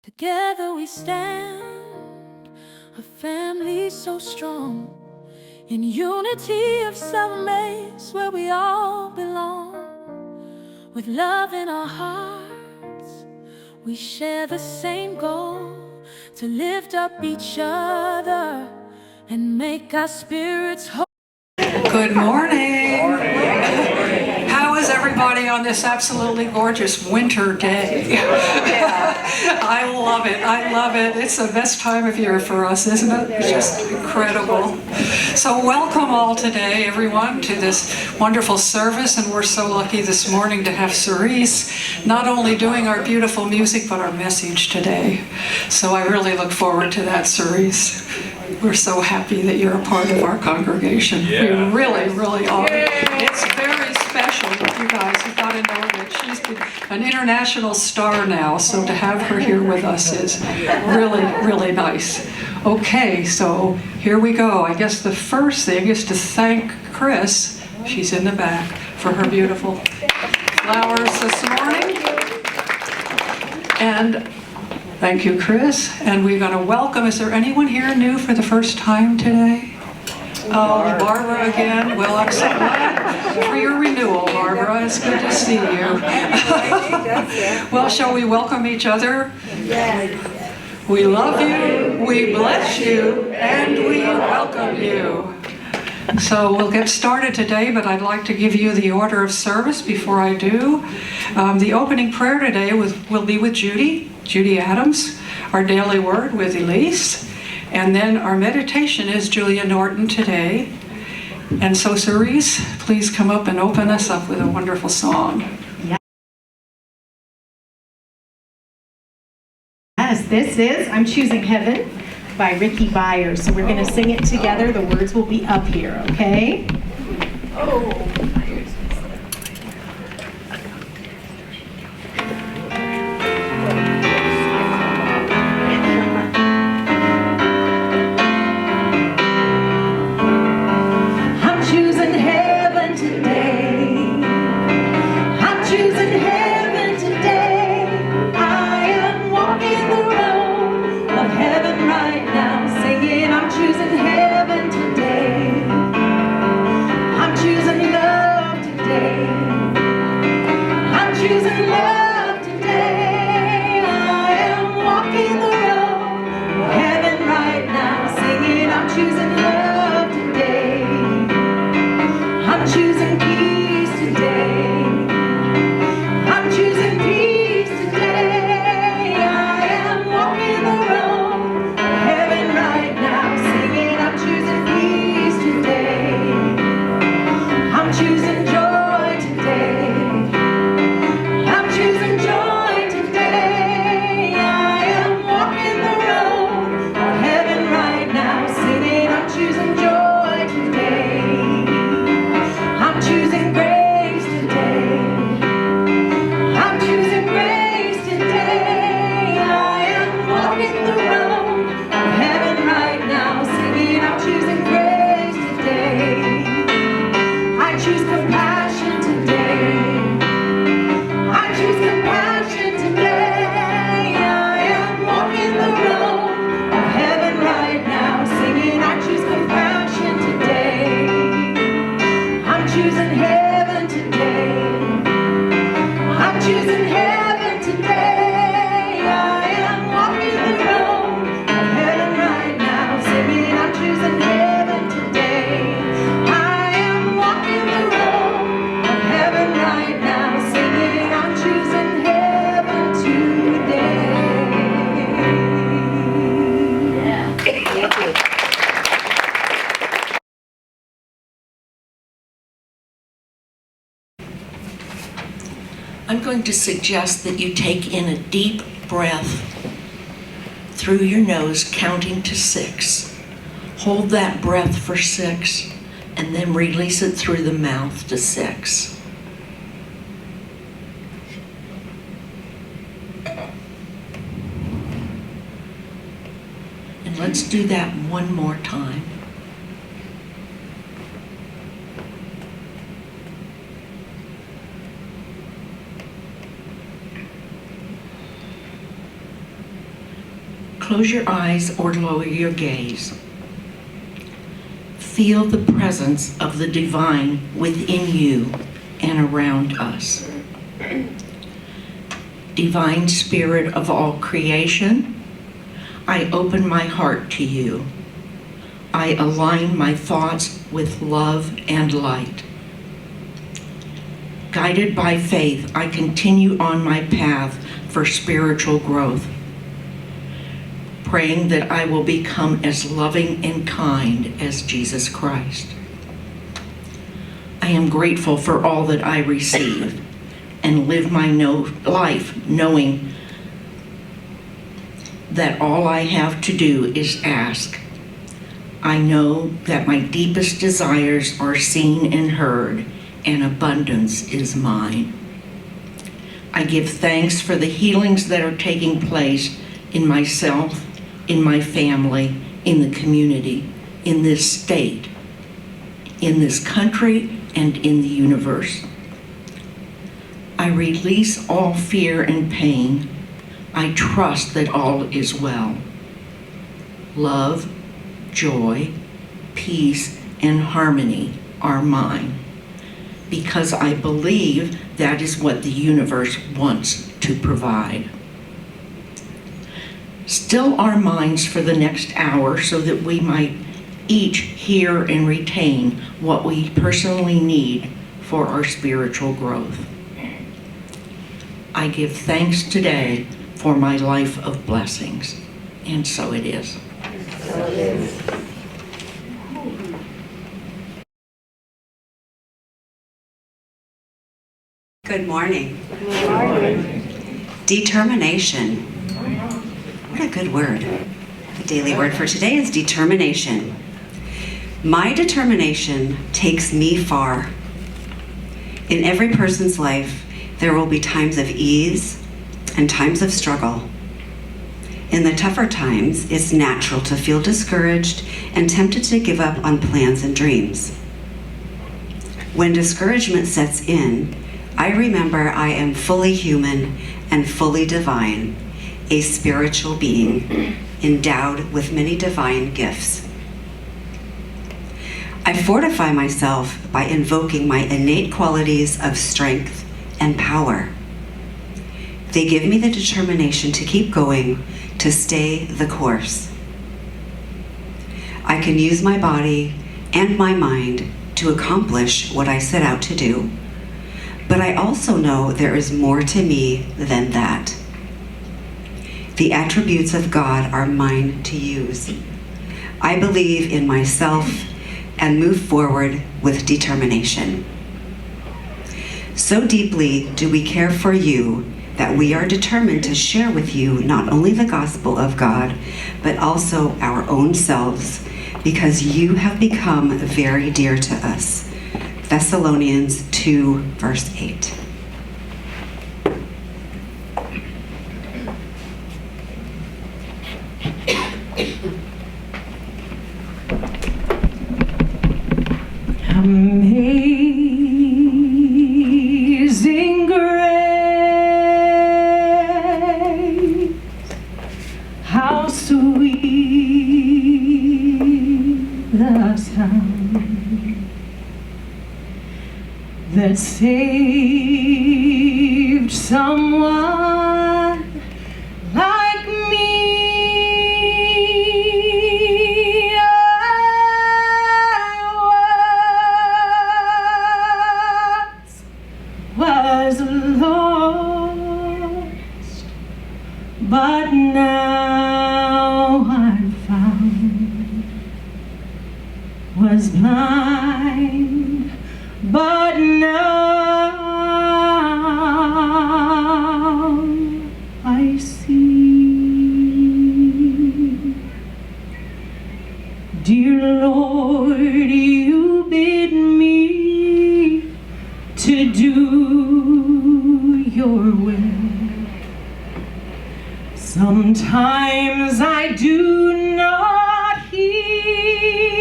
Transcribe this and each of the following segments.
Together we stand, a family so strong, in unity of self-maze where we all belong. With love in our hearts, we share the same goal, to lift up each other and make our spirits whole. Good morning. How is everybody on this absolutely gorgeous winter day? I love it. I love it. It's the best time of year for us, isn't it? It's just incredible. So welcome all today, everyone, to this wonderful service. And we're so lucky this morning to have Cerise not only doing our beautiful music, but our message today. So I really look forward to that, Cerise. We're so happy that you're a part of our congregation. Yeah. We really, really are. It's very special with you guys. You've got to know that she's an international star now, so to have her here with us is really, really nice. Okay, so here we go. I guess the first thing is to thank Chris, she's in the back, for her beautiful flowers this morning. And thank you, Chris. And we're going to welcome, is there anyone here new for the first time today? Oh, Barbara again. Well, I'm so glad for your renewal, Barbara. It's good to see you. Well, shall we welcome each other? We love you, we bless you, and we welcome you. So we'll get started today, but I'd like to give you the order of service before I do. The opening prayer today will be with Judy Adams, our daily word with Elise, and then our meditation is Julia Norton today. And so Cerise, please come up and open us up with a wonderful song. Yes, this is I'm Choosing Heaven by Ricky Byers. So we're going to sing it together. The words will be up here, okay? I'm choosing heaven today. I'm choosing heaven today. I am walking the road of heaven right now, singing I'm choosing heaven today. I'm choosing love today. I'm choosing love today. I am walking the road of heaven right now, singing I'm choosing love today. I'm choosing peace today. I'm choosing peace today. I am walking the road of heaven right now, singing I'm choosing peace today. I'm choosing joy today. I'm choosing joy today. I am walking the road of heaven right now, singing I'm choosing joy today. I'm choosing grace today. I'm choosing grace today. I am walking the road of heaven right now, singing I'm choosing grace today. I choose compassion today. I choose compassion today. I am walking the road of heaven right now, singing I choose compassion today. I'm choosing heaven today. I'm choosing heaven today. I am walking the road of heaven right now, singing I'm choosing heaven today. I am walking the road of heaven right now, singing I'm choosing heaven today. I'm going to suggest that you take in a deep breath through your nose, counting to 6. Hold that breath for 6, and then release it through the mouth to 6. And let's do that one more time. close your eyes or lower your gaze. Feel the presence of the divine within you and around us. Divine Spirit of all creation, I open my heart to you. I align my thoughts with love and light. Guided by faith, I continue on my path for spiritual growth, praying that I will become as loving and kind as Jesus Christ. I am grateful for all that I receive and live my life knowing that all I have to do is ask. I know that my deepest desires are seen and heard, and abundance is mine. I give thanks for the healings that are taking place in myself, in my family, in the community, in this state, in this country, and in the universe. I release all fear and pain. I trust that all is well. Love, joy, peace, and harmony are mine, because I believe that is what the universe wants to provide. Still our minds for the next hour so that we might each hear and retain what we personally need for our spiritual growth. I give thanks today for my life of blessings, and so it is. So it is. Good morning. Good morning. Determination. What a good word. The daily word for today is determination. My determination takes me far. In every person's life, there will be times of ease and times of struggle. In the tougher times, it's natural to feel discouraged and tempted to give up on plans and dreams. When discouragement sets in, I remember I am fully human and fully divine, a spiritual being endowed with many divine gifts. I fortify myself by invoking my innate qualities of strength and power. They give me the determination to keep going, to stay the course. I can use my body and my mind to accomplish what I set out to do, but I also know there is more to me than that. The attributes of God are mine to use. I believe in myself and move forward with determination. So deeply do we care for you that we are determined to share with you not only the gospel of God, but also our own selves, because you have become very dear to us. Thessalonians 2, verse 8. Amazing grace, how sweet the sound that saved someone like me. Was lost, but now I'm found. Was blind, but now I see. Dear Lord, you bid me to do your will. Sometimes I do not heed,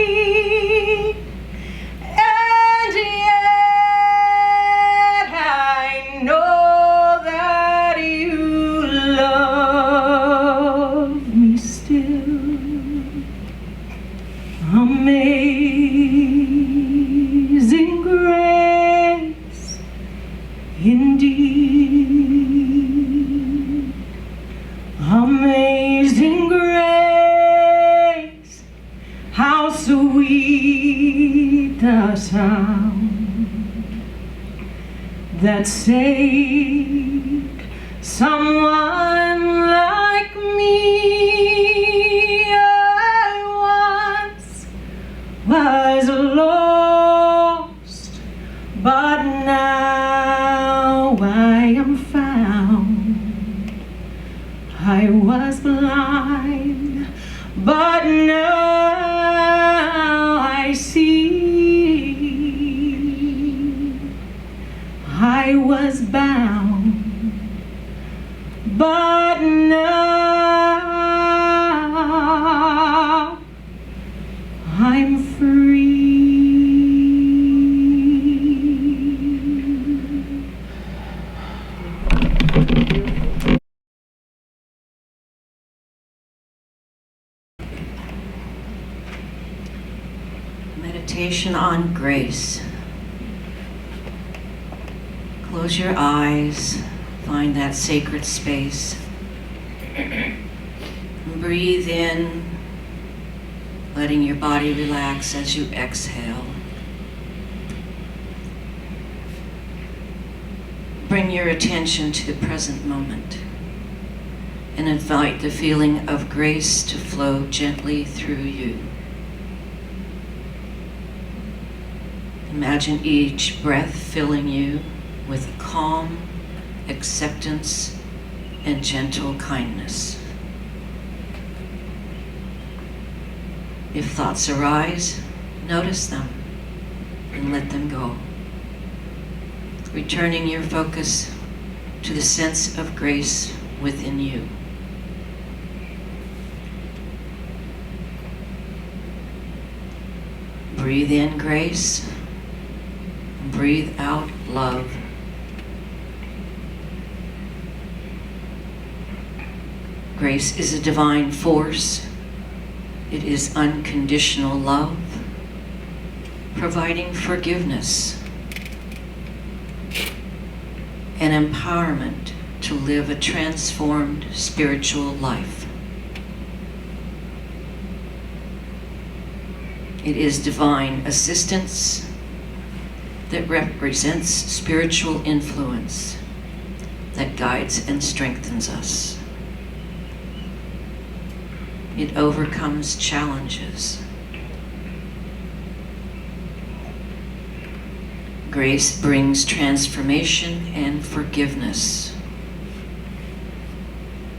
and yet I know that you love me still. Amazing grace, indeed. Amazing grace, how sweet the sound that saved someone like me. I once was lost, but now I am found. I was blind, but now I see. I was bound, but now I'm free. Meditation on grace. Close your eyes, find that sacred space. And breathe in, letting your body relax as you exhale. Bring your attention to the present moment and invite the feeling of grace to flow gently through you. Imagine each breath filling you with calm, acceptance, and gentle kindness. If thoughts arise, notice them and let them go, returning your focus to the sense of grace within you. Breathe in grace, and breathe out love. Grace is a divine force. It is unconditional love, providing forgiveness and empowerment to live a transformed spiritual life. It is divine assistance that represents spiritual influence that guides and strengthens us. It overcomes challenges. Grace brings transformation and forgiveness.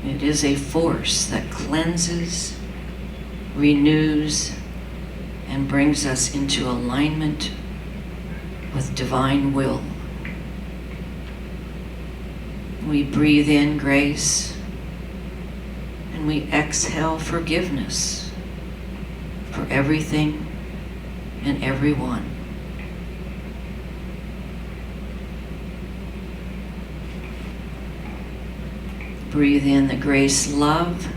It is a force that cleanses, renews, and brings us into alignment with divine will. We breathe in grace, and we exhale forgiveness for everything and everyone. Breathe in the grace love,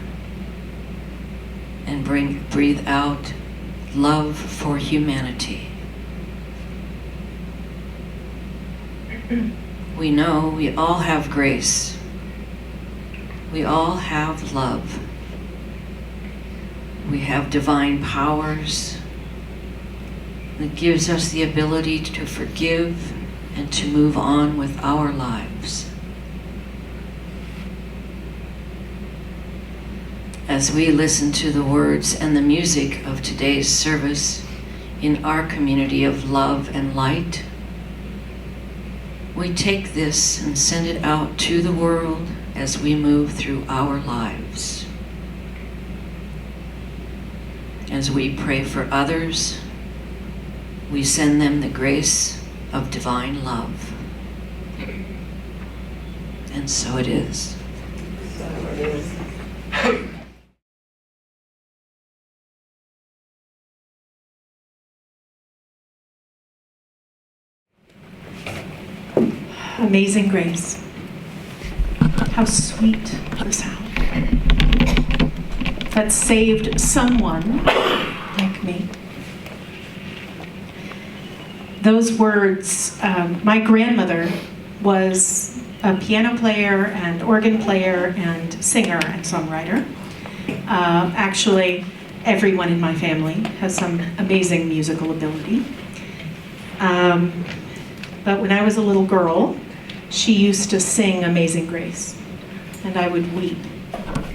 and breathe out love for humanity. We know we all have grace. We all have love. We have divine powers that gives us the ability to forgive and to move on with our lives. As we listen to the words and the music of today's service in our community of love and light, we take this and send it out to the world as we move through our lives. As we pray for others, we send them the grace of divine love. And so it is. So it is. Amazing grace. How sweet the sound that saved someone like me. those words, my grandmother was a piano player and organ player and singer and songwriter. Actually, everyone in my family has some amazing musical ability. But when I was a little girl, she used to sing Amazing Grace, and I would weep,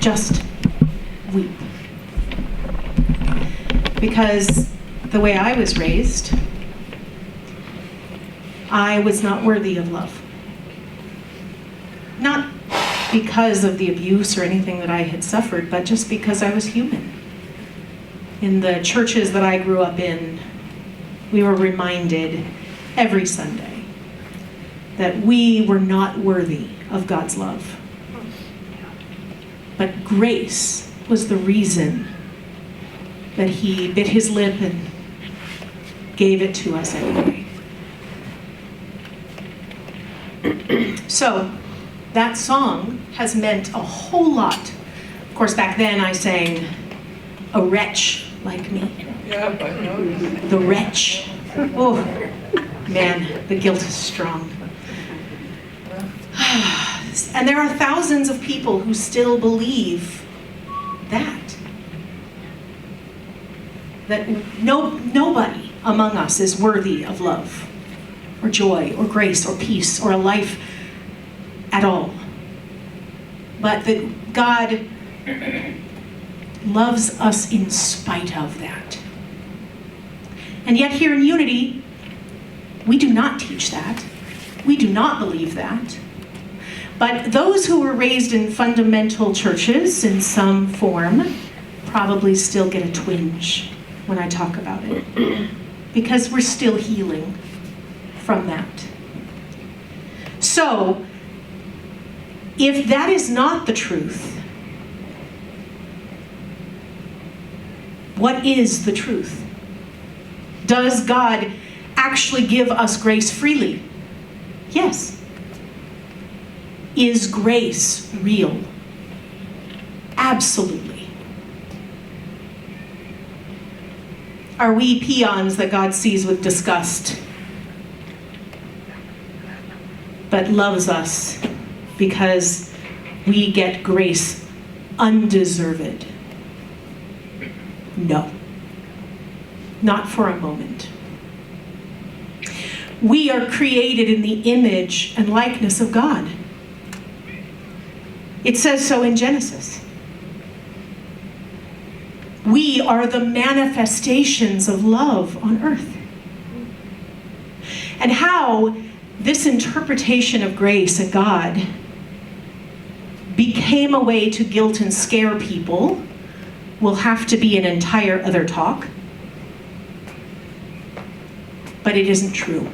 just weep. Because the way I was raised, I was not worthy of love. Not because of the abuse or anything that I had suffered, but just because I was human. In the churches that I grew up in, we were reminded every Sunday that we were not worthy of God's love. But grace was the reason that he bit his lip and gave it to us anyway. So, that song has meant a whole lot. Of course, back then I sang "A Wretch Like Me." Yeah, I know. The wretch. Oh, man, the guilt is strong. And there are thousands of people who still believe that nobody among us is worthy of love or joy or grace or peace or a life at all. But that God loves us in spite of that. And yet here in Unity, we do not teach that. We do not believe that. But those who were raised in fundamental churches in some form probably still get a twinge when I talk about it, because we're still healing from that. So, if that is not the truth, what is the truth? Does God actually give us grace freely? Yes. Is grace real? Absolutely. Are we peons that God sees with disgust, but loves us because we get grace undeserved? No. Not for a moment. We are created in the image and likeness of God. It says so in Genesis. We are the manifestations of love on earth. And how this interpretation of grace and God became a way to guilt and scare people will have to be an entire other talk. But it isn't true.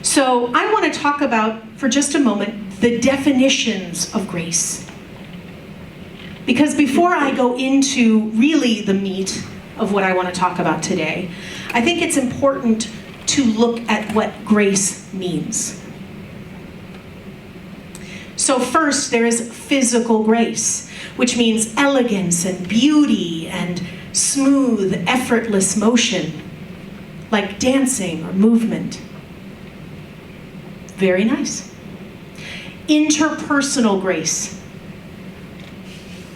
So I want to talk about, for just a moment, the definitions of grace. Because before I go into really the meat of what I want to talk about today, I think it's important to look at what grace means. So first, there is physical grace, which means elegance and beauty and smooth, effortless motion, like dancing or movement. Very nice. Interpersonal grace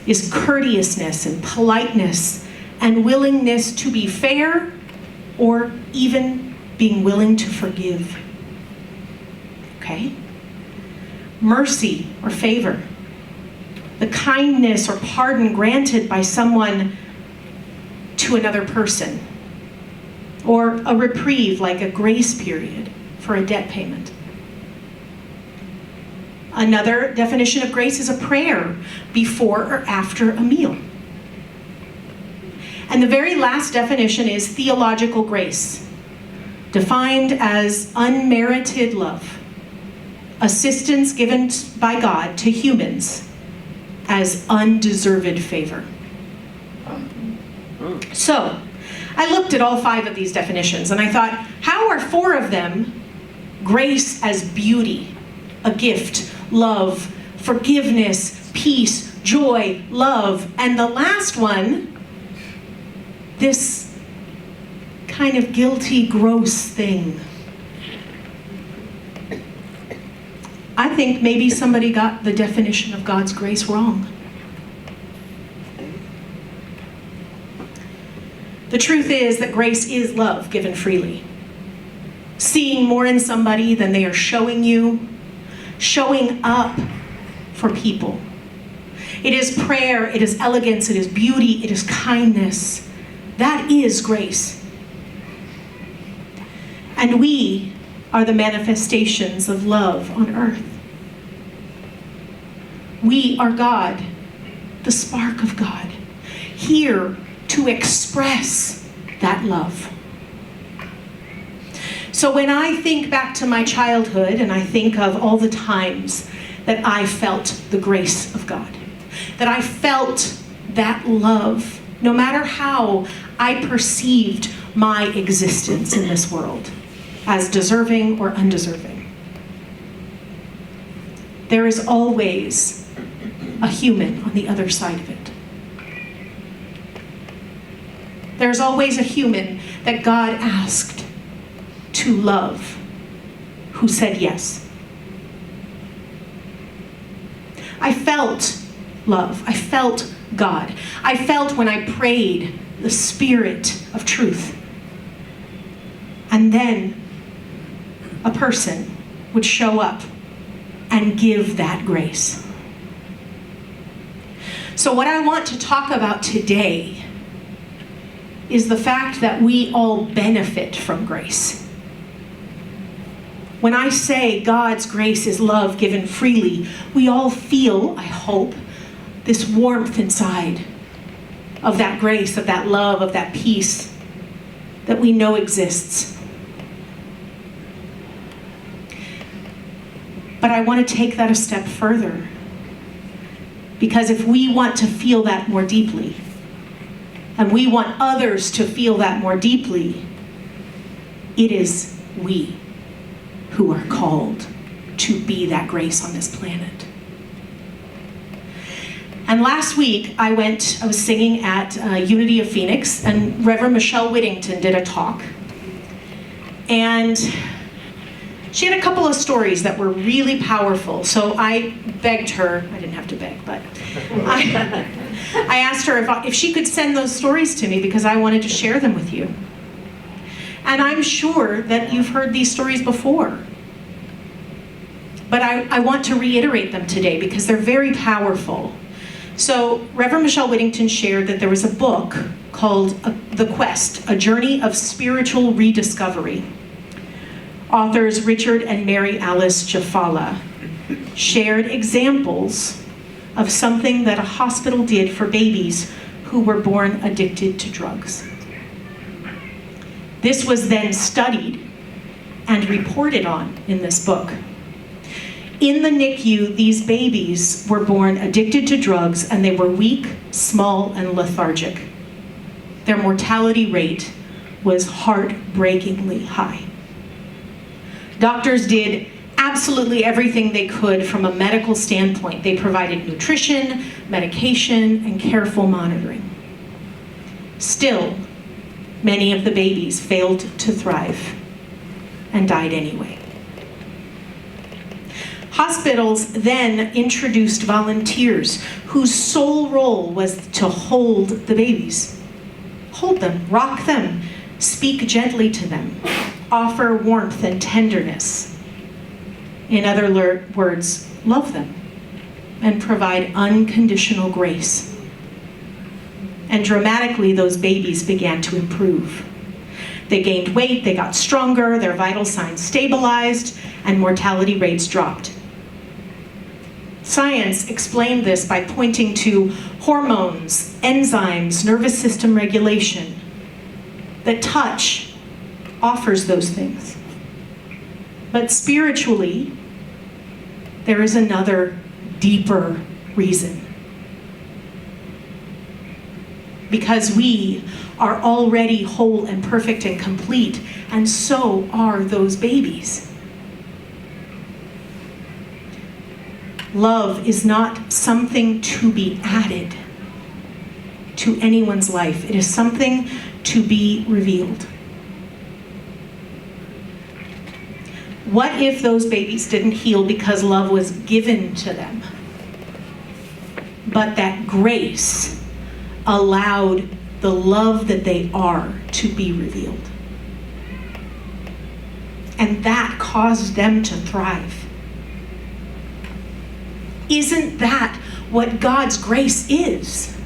is courteousness and politeness and willingness to be fair, or even being willing to forgive. Okay? Mercy or favor, the kindness or pardon granted by someone to another person, or a reprieve like a grace period for a debt payment. Another definition of grace is a prayer before or after a meal. And the very last definition is theological grace, defined as unmerited love, assistance given by God to humans as undeserved favor. So, I looked at all 5 of these definitions and I thought, how are 4 of them grace as beauty, a gift, love, forgiveness, peace, joy, love, and the last one, this kind of guilty, gross thing. I think maybe somebody got the definition of God's grace wrong. The truth is that grace is love given freely. Seeing more in somebody than they are showing you, showing up for people. It is prayer, it is elegance, it is beauty, it is kindness. That is grace. And we are the manifestations of love on earth. We are God, the spark of God, here to express that love. So when I think back to my childhood and I think of all the times that I felt the grace of God, that I felt that love, no matter how I perceived my existence in this world, as deserving or undeserving. There is always a human on the other side of it. There's always a human that God asked to love who said yes. I felt love. I felt God. I felt when I prayed the Spirit of truth. And then a person would show up and give that grace. So what I want to talk about today is the fact that we all benefit from grace. When I say God's grace is love given freely, we all feel, I hope, this warmth inside of that grace, of that love, of that peace that we know exists. But I want to take that a step further. Because if we want to feel that more deeply, and we want others to feel that more deeply, it is we who are called to be that grace on this planet. And last week, I was singing at Unity of Phoenix, and Reverend Michelle Whittington did a talk. And she had a couple of stories that were really powerful. So I begged her, I didn't have to beg, but I asked her if she could send those stories to me because I wanted to share them with you. And I'm sure that you've heard these stories before. But I want to reiterate them today because they're very powerful. So Reverend Michelle Whittington shared that there was a book called The Quest, A Journey of Spiritual Rediscovery. Authors Richard and Mary Alice Jafala shared examples of something that a hospital did for babies who were born addicted to drugs. This was then studied and reported on in this book. In the NICU, these babies were born addicted to drugs, and they were weak, small, and lethargic. Their mortality rate was heartbreakingly high. Doctors did absolutely everything they could from a medical standpoint. They provided nutrition, medication, and careful monitoring. Still, many of the babies failed to thrive and died anyway. Hospitals then introduced volunteers whose sole role was to hold the babies. Hold them, rock them, speak gently to them, offer warmth and tenderness. In other words, love them and provide unconditional grace. And dramatically, those babies began to improve. They gained weight, they got stronger, their vital signs stabilized, and mortality rates dropped. Science explained this by pointing to hormones, enzymes, nervous system regulation. That touch offers those things. But spiritually, there is another deeper reason. Because we are already whole and perfect and complete, and so are those babies. Love is not something to be added to anyone's life. It is something to be revealed. What if those babies didn't heal because love was given to them? But that grace allowed the love that they are to be revealed. And that caused them to thrive. Isn't that what God's grace is?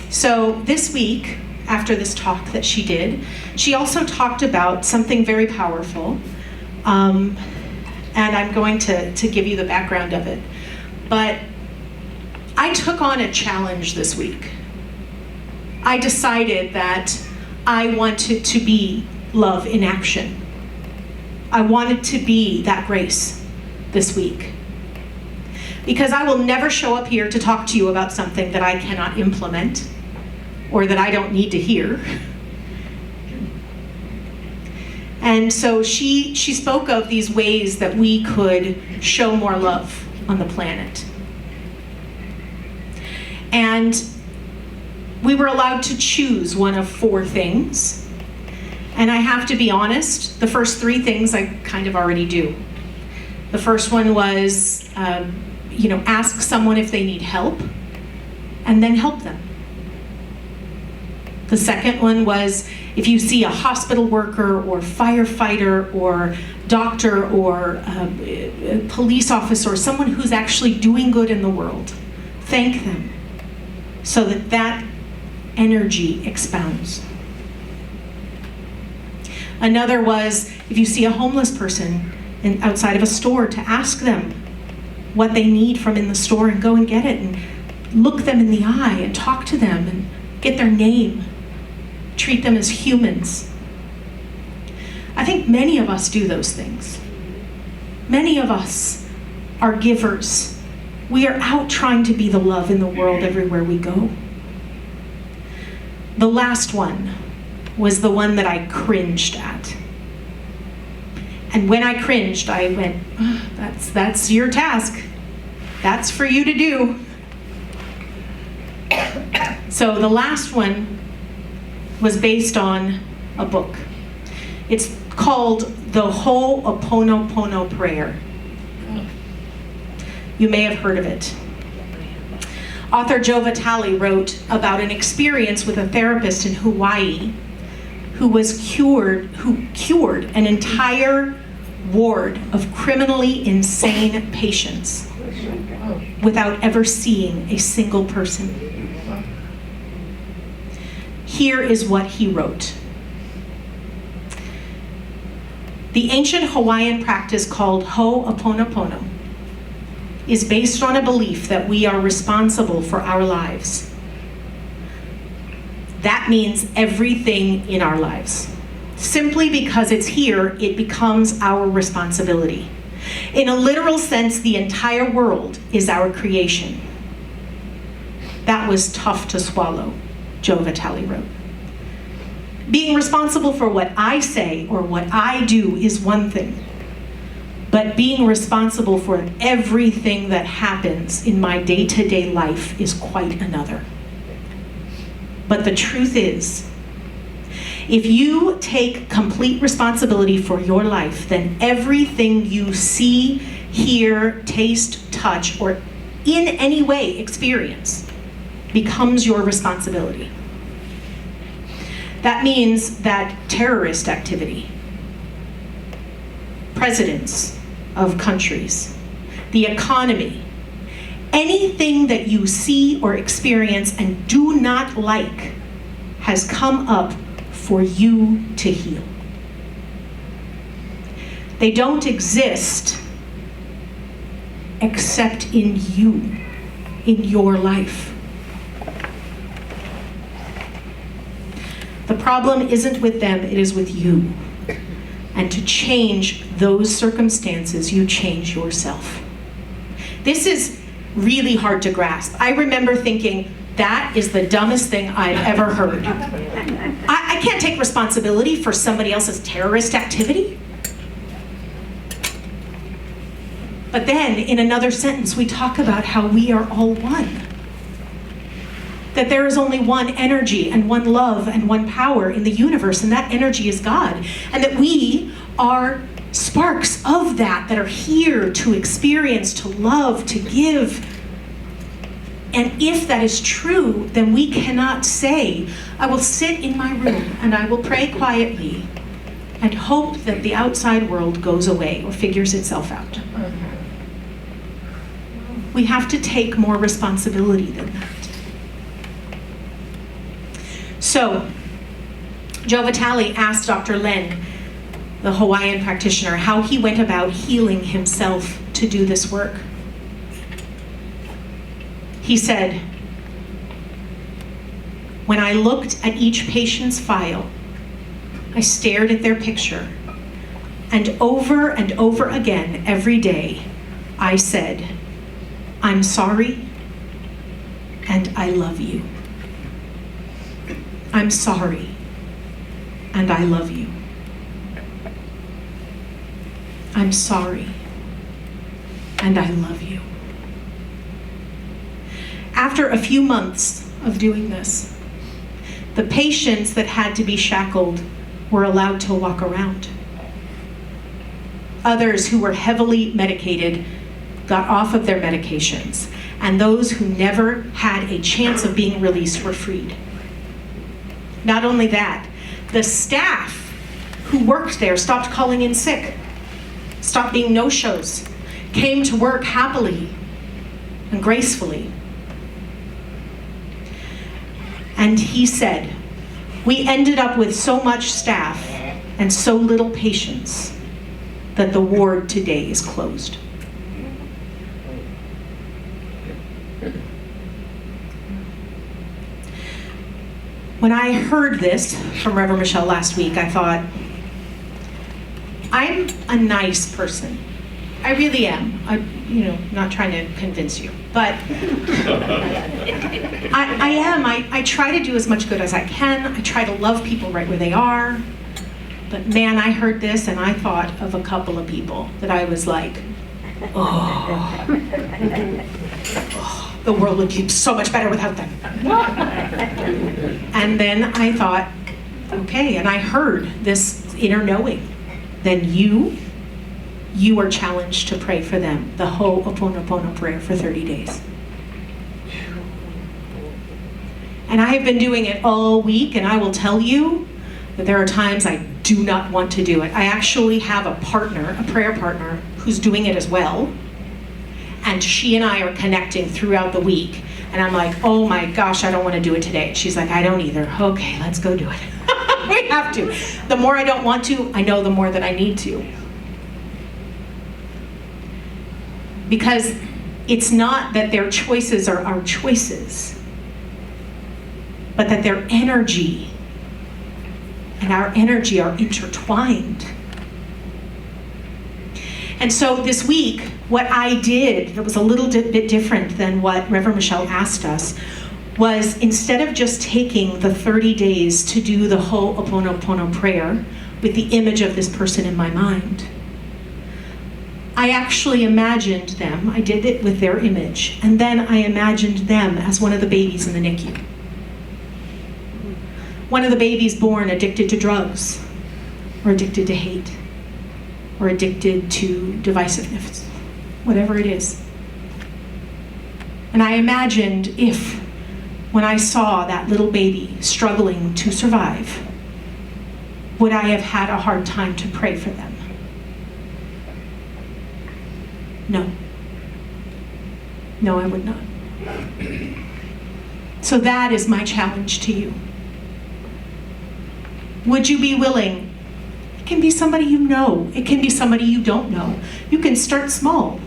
So this week, after this talk that she did, she also talked about something very powerful. And I'm going to give you the background of it. But I took on a challenge this week. I decided that I wanted to be love in action. I wanted to be that grace this week. Because I will never show up here to talk to you about something that I cannot implement or that I don't need to hear. And so she spoke of these ways that we could show more love on the planet. And we were allowed to choose one of 4 things. And I have to be honest, the first 3 things I kind of already do. The first one was, ask someone if they need help, and then help them. The second one was, if you see a hospital worker or firefighter or doctor or a police officer or someone who's actually doing good in the world, thank them so that that energy expounds. Another was, if you see a homeless person outside of a store, to ask them what they need from in the store and go and get it and look them in the eye and talk to them and get their name. Treat them as humans. I think many of us do those things. Many of us are givers. We are out trying to be the love in the world everywhere we go. The last one was the one that I cringed at. And when I cringed, I went, oh, that's your task. That's for you to do. So the last one was based on a book. It's called the Ho'oponopono Prayer. You may have heard of it. Author Joe Vitale wrote about an experience with a therapist in Hawaii who cured an entire ward of criminally insane patients without ever seeing a single person. Here is what he wrote. The ancient Hawaiian practice called Ho'oponopono is based on a belief that we are responsible for our lives. That means everything in our lives. Simply because it's here, it becomes our responsibility. In a literal sense, the entire world is our creation. That was tough to swallow, Joe Vitale wrote. Being responsible for what I say or what I do is one thing, but being responsible for everything that happens in my day-to-day life is quite another. But the truth is, if you take complete responsibility for your life, then everything you see, hear, taste, touch, or in any way experience becomes your responsibility. That means that terrorist activity, presidents of countries, the economy, anything that you see or experience and do not like has come up for you to heal. They don't exist except in you, in your life. The problem isn't with them, it is with you. And to change those circumstances, you change yourself. This is really hard to grasp. I remember thinking, that is the dumbest thing I've ever heard. I can't take responsibility for somebody else's terrorist activity. But then, in another sentence, we talk about how we are all one. that there is only one energy and one love and one power in the universe, and that energy is God. And that we are sparks of that are here to experience, to love, to give. And if that is true, then we cannot say, I will sit in my room and I will pray quietly and hope that the outside world goes away or figures itself out. We have to take more responsibility than that. So, Joe Vitale asked Dr. Len, the Hawaiian practitioner, how he went about healing himself to do this work. He said, when I looked at each patient's file, I stared at their picture, and over again, every day, I said, I'm sorry, and I love you. I'm sorry, and I love you. I'm sorry, and I love you. After a few months of doing this, the patients that had to be shackled were allowed to walk around. Others who were heavily medicated got off of their medications, and those who never had a chance of being released were freed. Not only that, the staff who worked there stopped calling in sick, stopped being no-shows, came to work happily and gracefully. And he said, we ended up with so much staff and so little patients that the ward today is closed. When I heard this from Reverend Michelle last week, I thought, I'm a nice person. I really am. Not trying to convince you, but I am. I try to do as much good as I can. I try to love people right where they are. But man, I heard this and I thought of a couple of people that I was like, oh, the world would be so much better without them. And then I thought, okay, and I heard this inner knowing, then you are challenged to pray for them, the Ho'oponopono prayer for 30 days. And I have been doing it all week, and I will tell you that there are times I do not want to do it. I actually have a partner, a prayer partner, who's doing it as well. And she and I are connecting throughout the week. And I'm like, oh my gosh, I don't want to do it today. She's like, I don't either. Okay, let's go do it. We have to. The more I don't want to, I know the more that I need to. Because it's not that their choices are our choices, but that their energy and our energy are intertwined. And so this week, what I did that was a little bit different than what Reverend Michelle asked us was, instead of just taking the 30 days to do the Ho'oponopono prayer with the image of this person in my mind, I actually imagined them. I did it with their image, and then I imagined them as one of the babies in the NICU. One of the babies born addicted to drugs, or addicted to hate, or addicted to divisiveness, whatever it is. And I imagined if, when I saw that little baby struggling to survive, would I have had a hard time to pray for them? No. No, I would not. So that is my challenge to you. Would you be willing? It can be somebody you know. It can be somebody you don't know. You can start small.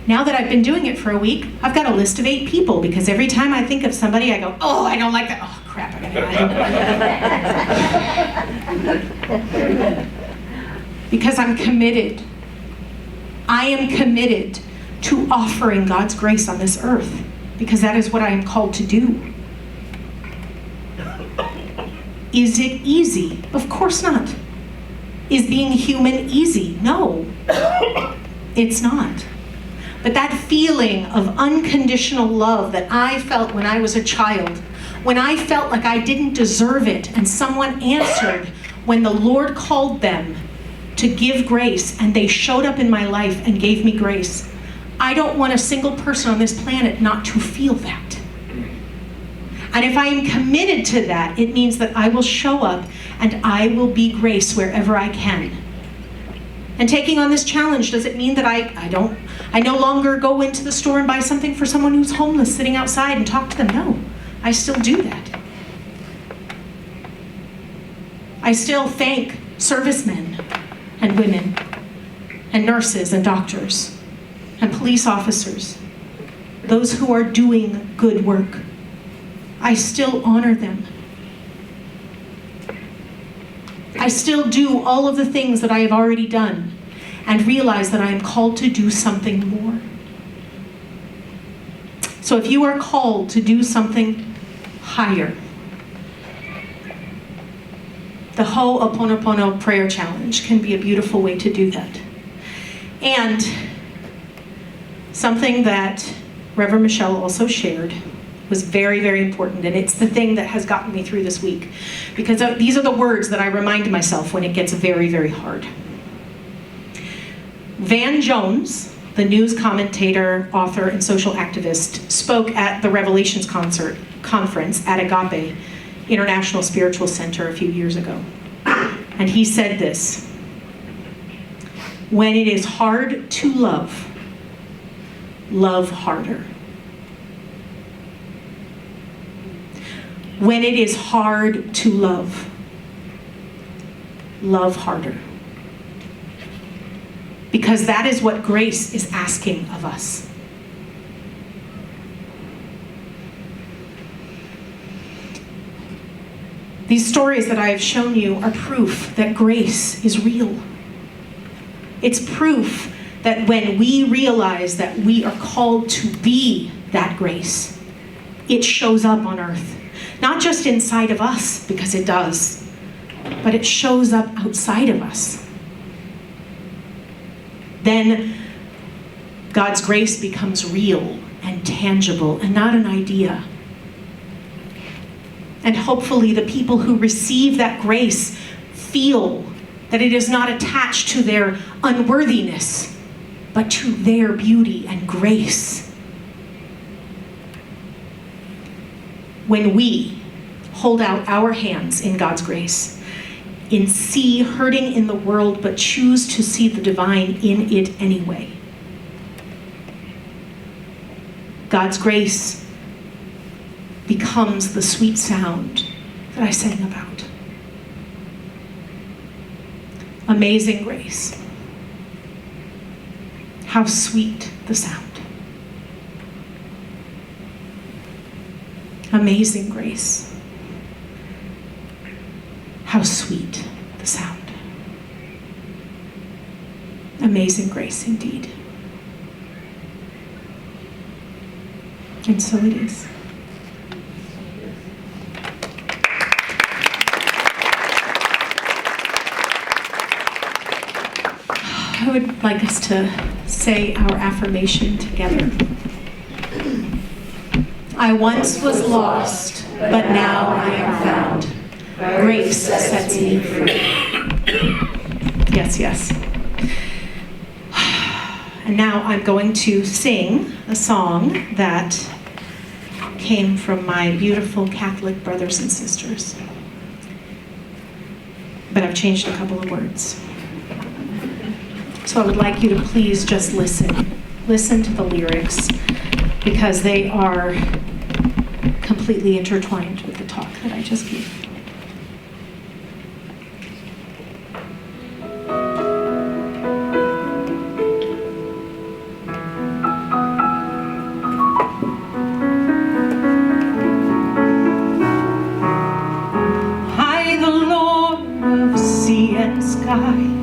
Now that I've been doing it for a week, I've got a list of 8 people, because every time I think of somebody, I go, oh, I don't like that. Oh, crap, I gotta because I'm committed. I am committed to offering God's grace on this earth, because that is what I am called to do. Is it easy? Of course not. Is being human easy? No, it's not. But that feeling of unconditional love that I felt when I was a child, when I felt like I didn't deserve it, and someone answered when the Lord called them to give grace, and they showed up in my life and gave me grace. I don't want a single person on this planet not to feel that. And if I am committed to that, it means that I will show up and I will be grace wherever I can. And taking on this challenge, does it mean that I no longer go into the store and buy something for someone who's homeless sitting outside and talk to them? No, I still do that. I still thank servicemen and women and nurses and doctors and police officers, those who are doing good work. I still honor them. I still do all of the things that I have already done and realize that I am called to do something more. So if you are called to do something higher, the Ho'oponopono prayer challenge can be a beautiful way to do that. And something that Reverend Michelle also shared was very, very important, and it's the thing that has gotten me through this week, because these are the words that I remind myself when it gets very, very hard. Van Jones, the news commentator, author, and social activist, spoke at the Revelations conference at Agape International Spiritual Center a few years ago. And he said this: "When it is hard to love, love harder. When it is hard to love, love harder." Because that is what grace is asking of us. These stories that I have shown you are proof that grace is real. It's proof that when we realize that we are called to be that grace, it shows up on earth. Not just inside of us, because it does, but it shows up outside of us. Then God's grace becomes real and tangible and not an idea. And hopefully the people who receive that grace feel that it is not attached to their unworthiness, but to their beauty and grace. When we hold out our hands in God's grace, in see hurting in the world, but choose to see the divine in it anyway, God's grace becomes the sweet sound that I sang about. Amazing grace. How sweet the sound. Amazing grace. How sweet the sound. Amazing grace indeed. And so it is. I would like us to say our affirmation together. I once was lost, but now I am found. Grace sets me free. Yes, yes. And now I'm going to sing a song that came from my beautiful Catholic brothers and sisters. But I've changed a couple of words. So I would like you to please just listen. Listen to the lyrics, because they are completely intertwined with the talk that I just gave. I, the Lord of sea and sky,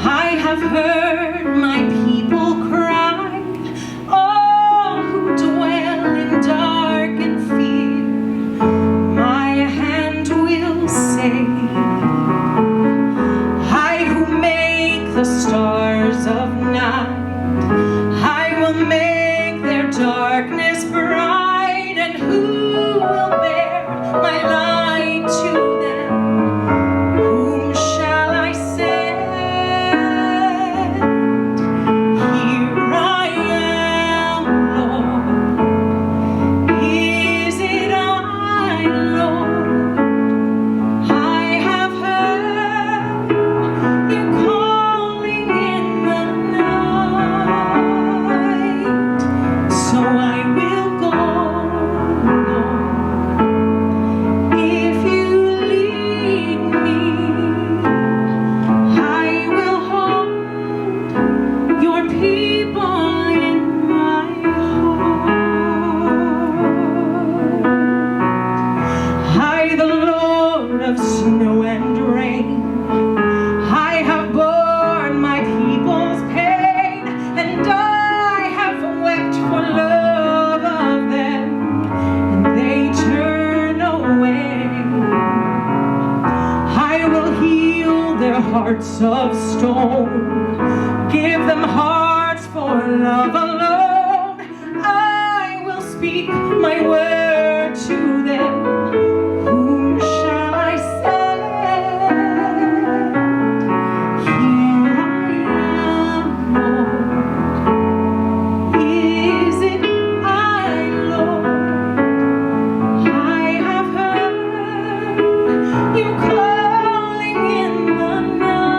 I have heard my people cry, all who dwell in dark and fear. My darkness bright, and who will bear my light to them? Whom shall I send? Here I am, Lord. Is it I, Lord? I have heard you calling in the night, so I will go, Lord. If you lead me, I will hold your people in my heart. I, the Lord of snow and rain, I have borne my people's pain, and I have wept for love of them, and they turn away. I will heal their hearts of stone, give them hearts for love alone. I will speak my word to them. Whom shall I send? Here I am, Lord. Is it I, Lord? I have heard you calling in the night,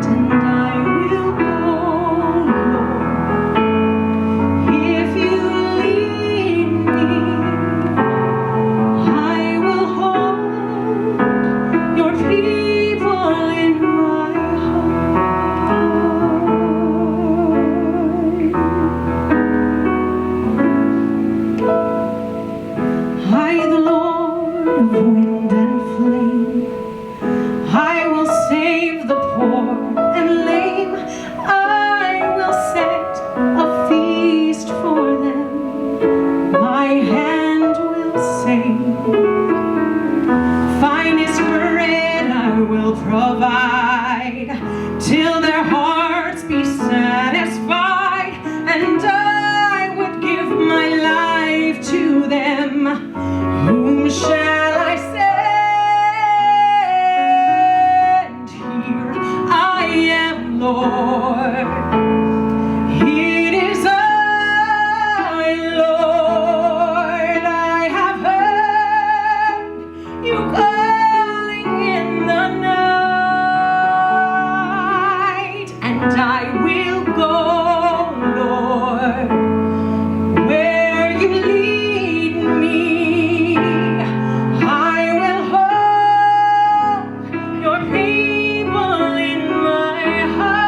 and I will go, Lord. If you lead me, I will hold your people in my heart. I, the Lord of wind and flame, I will save the poor and lame. I will set a feast for them. My hand will save. Finest bread I will provide, till their hearts be satisfied, and I would give my life to them. Whom shall I send? Here I am, Lord. It is I, Lord. I have heard you calling in the night, and I will go, Lord, where you lead me. I will hold your people in my heart.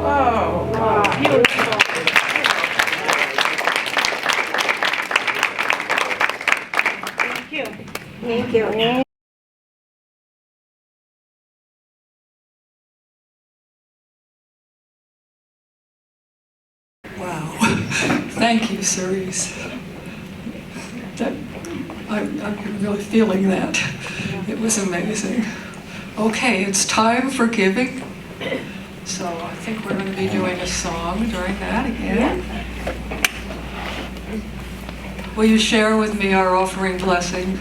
Oh, wow. Beautiful. Thank you. Thank you. Wow. Thank you, Cerise. I'm really feeling that. It was amazing. Okay, it's time for giving. So I think we're going to be doing a song during that again. Will you share with me our offering blessing?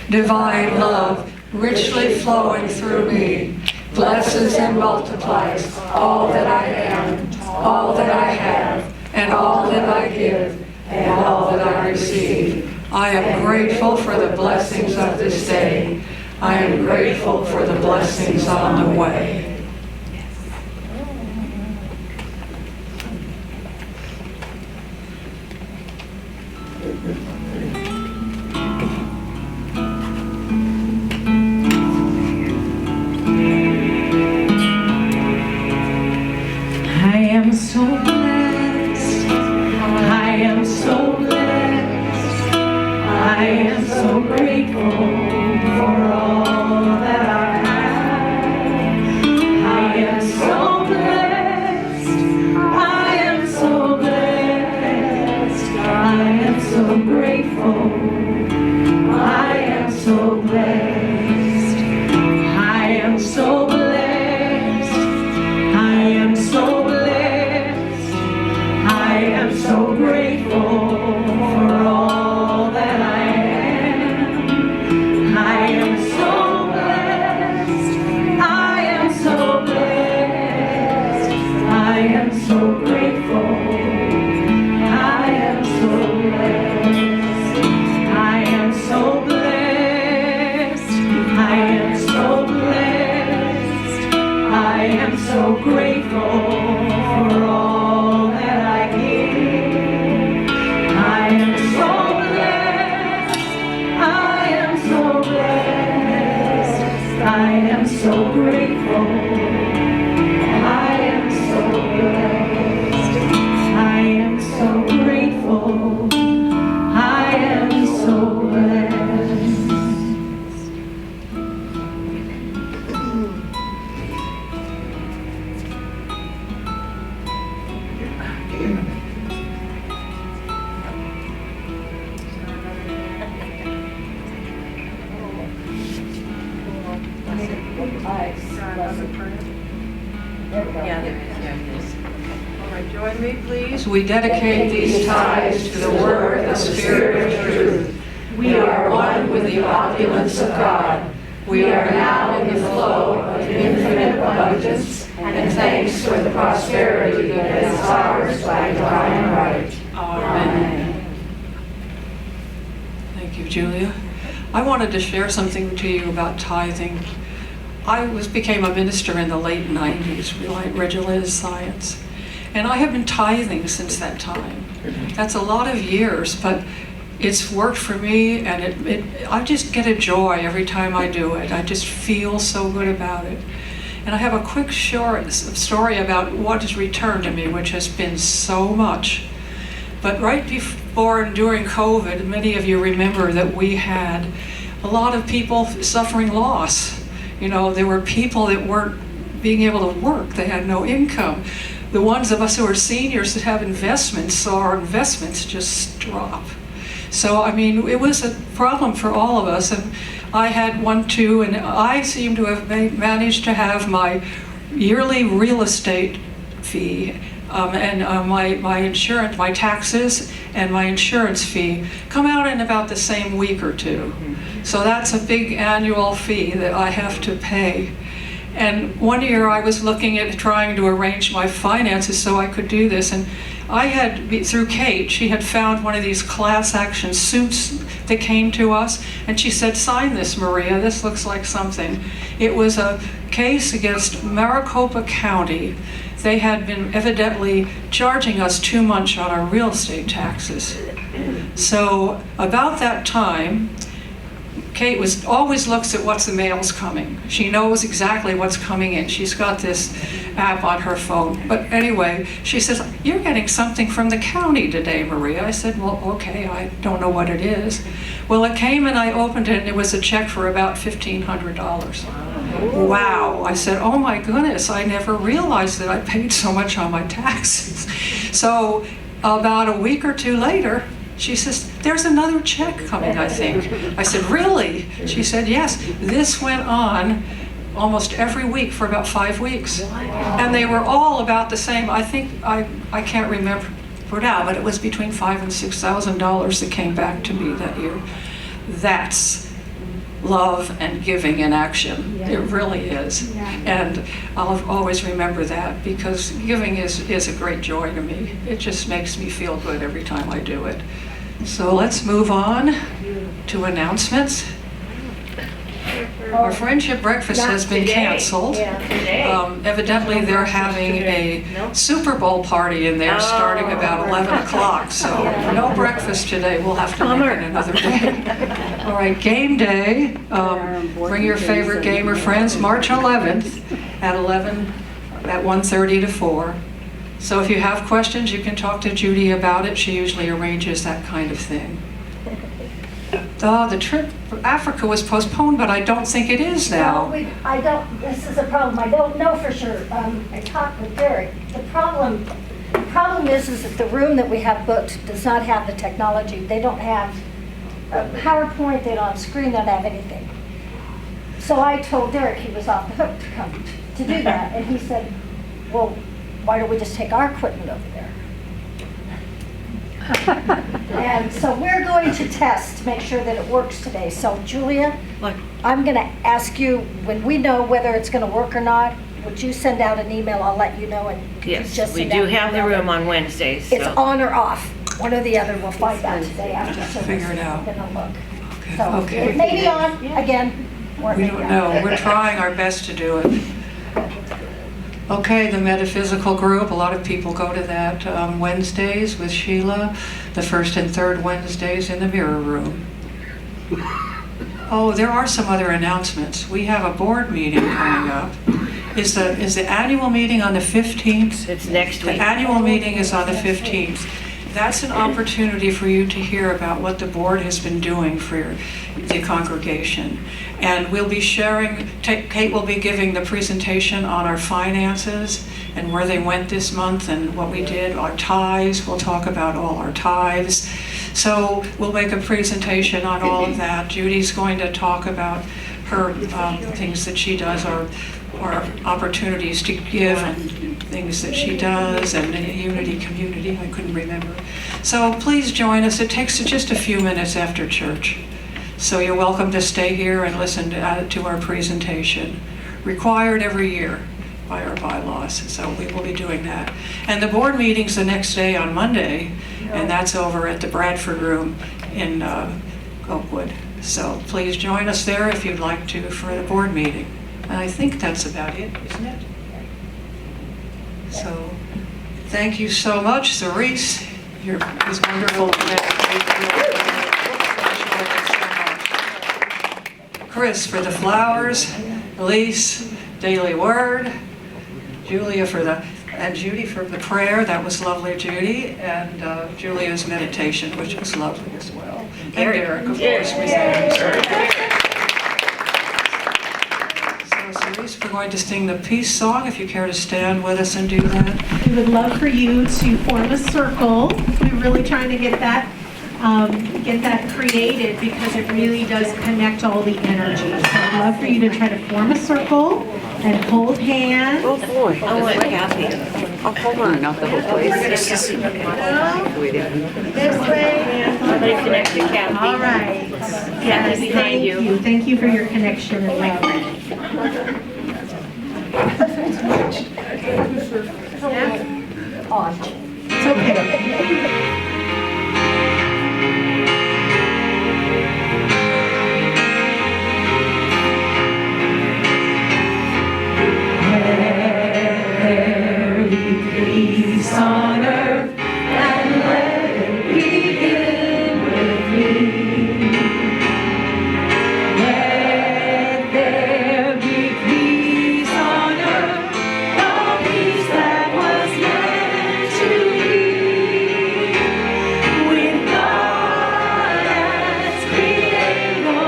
Divine love, richly flowing through me, blesses and multiplies all that I am, all that I have, and all that I give, and all that I receive. I am grateful for the blessings of this day. I am grateful for the blessings on the way. I am so blessed. I am so blessed. I am so grateful for all that I have. I am so grateful. I am so blessed. I am so grateful. I am so blessed. Join me, please. We dedicate these ties to the Word, the Spirit of truth. We are one with the opulence of God. We are now in the flow of infinite abundance, and thanks for the prosperity that is ours by divine right. Amen. Thank you, Julia. I wanted to share something to you about tithing. I became a minister in the late 90s, originally in science. And I have been tithing since that time. That's a lot of years, but it's worked for me, and I just get a joy every time I do it. I just feel so good about it. And I have a quick short story about what has returned to me, which has been so much. But right before and during COVID, many of you remember that we had a lot of people suffering loss. You know, there were people that weren't being able to work. They had no income. The ones of us who are seniors that have investments saw our investments just drop. So, I mean, it was a problem for all of us. And I had one too, and I seem to have managed to have my yearly real estate fee and my insurance, my taxes and my insurance fee come out in about the same week or two. So that's a big annual fee that I have to pay. And one year I was looking at trying to arrange my finances so I could do this, and I had, through Kate, she had found one of these class action suits that came to us, and she said, "Sign this, Maria, this looks like something." It was a case against Maricopa County. They had been evidently charging us too much on our real estate taxes. So about that time, Kate always looks at what's the mail's coming. She knows exactly what's coming in. She's got this app on her phone. But anyway, she says, "You're getting something from the county today, Maria." I said, "Well, okay, I don't know what it is." Well, it came and I opened it and it was a check for about $1,500. Wow. I said, "Oh my goodness, I never realized that I paid so much on my taxes." So about a week or two later, she says, "There's another check coming, I think." I said, "Really?" She said, "Yes." This went on almost every week for about 5 weeks. And they were all about the same. I think, I can't remember now, but it was between $5,000 and $6,000 that came back to me that year. That's love and giving in action. It really is. And I'll always remember that, because giving is a great joy to me. It just makes me feel good every time I do it. So let's move on to announcements. Our friendship breakfast has been canceled. Evidently they're having a Super Bowl party in there starting about 11 o'clock. So no breakfast today. We'll have to make it another day. All right, game day. Bring your favorite gamer friends. March 11th at 1:30 to 4. So if you have questions, you can talk to Judy about it. She usually arranges that kind of thing. The trip for Africa was postponed, but I don't think it is now. No, I don't, this is a problem. I don't know for sure. I talked with Derek. The problem is that the room that we have booked does not have the technology. They don't have a PowerPoint, they don't have screen, they don't have anything. So I told Derek he was off the hook to come to do that, and he said, "Well, why don't we just take our equipment over there?" And so we're going to test to make sure that it works today. So Julia, I'm going to ask you, when we know whether it's going to work or not, would you send out an email? I'll let you know. And Yes, just we send do out have the an email. room on Wednesdays. It's so. on or off, one or the other. We'll find out today after service. Figure it out. We're going to look. Okay. So Okay. it may be on again, or it We may be don't off. know. We're trying our best to do it. Okay, the metaphysical group, a lot of people go to that Wednesdays with Sheila, the first and third Wednesdays in the mirror room. Oh, there are some other announcements. We have a board meeting coming up. Is the annual meeting on the 15th? It's next The week. annual meeting is on the 15th. That's an opportunity for you to hear about what the board has been doing for the congregation. And we'll be sharing, Kate will be giving the presentation on our finances and where they went this month and what we did, our tithes. We'll talk about all our tithes. So we'll make a presentation on all of that. Judy's going to talk about her things that she does, or opportunities to give and things that she does, and the Unity community, I couldn't remember. So please join us. It takes just a few minutes after church. So you're welcome to stay here and listen to our presentation. Required every year by our bylaws, so we will be doing that. And the board meeting's the next day on Monday, and that's over at the Bradford Room in Oakwood. So please join us there if you'd like to for the board meeting. And I think that's about it, isn't it? So, thank you so much, Cerise. It was wonderful today. Chris for the flowers, Elise, Daily Word, Julia and Judy for the prayer. That was lovely, Judy. And Julia's meditation, which was lovely as well. And Derek, of course, we sang. Cerise, we're going to sing the peace song, if you care to stand with us and do that. We would love for you to form a circle. We're really trying to get that created because it really does connect all the energy. So I'd love for you to try to form a circle and hold hands. Oh, boy. I want Kathy. Oh, hold on. Not the whole place. This way. Somebody connect to Kathy. All right. Yes, thank you. Thank you for your connection and love. It's okay. Peace on earth, and let it begin with me. Let there be peace on earth, the peace that was meant to be. With God as Creator,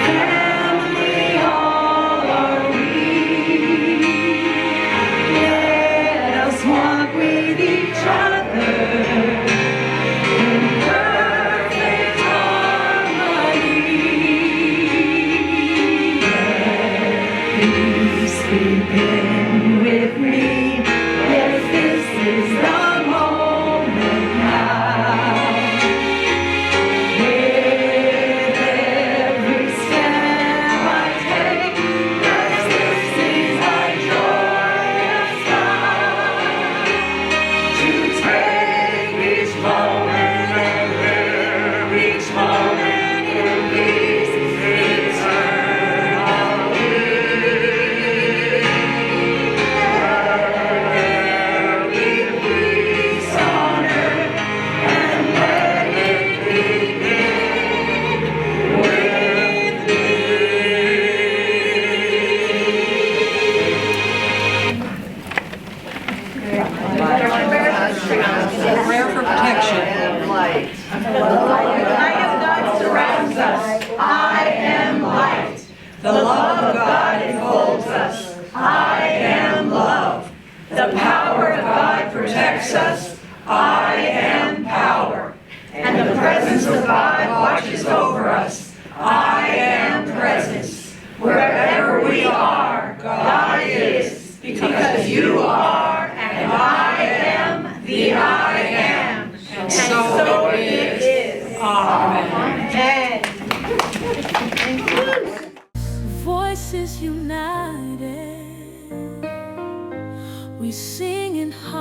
family all are we. Let us walk with each other in perfect harmony. Peace begin with me. Yes, this is the moment now. With every step I take, yes, this is my joyous time. To take each moment and live each moment in peace eternally. Let there be peace on earth, and let it begin with me. Prayer for protection. Surrounds us. I am light. The love of God enfolds us. I am love. The power of God protects us. I am power. And the presence of God watches over us. I am presence. Wherever we are, God is. Because you are, and I am the I am. And so it is. Amen. Voices united, we sing in harmony.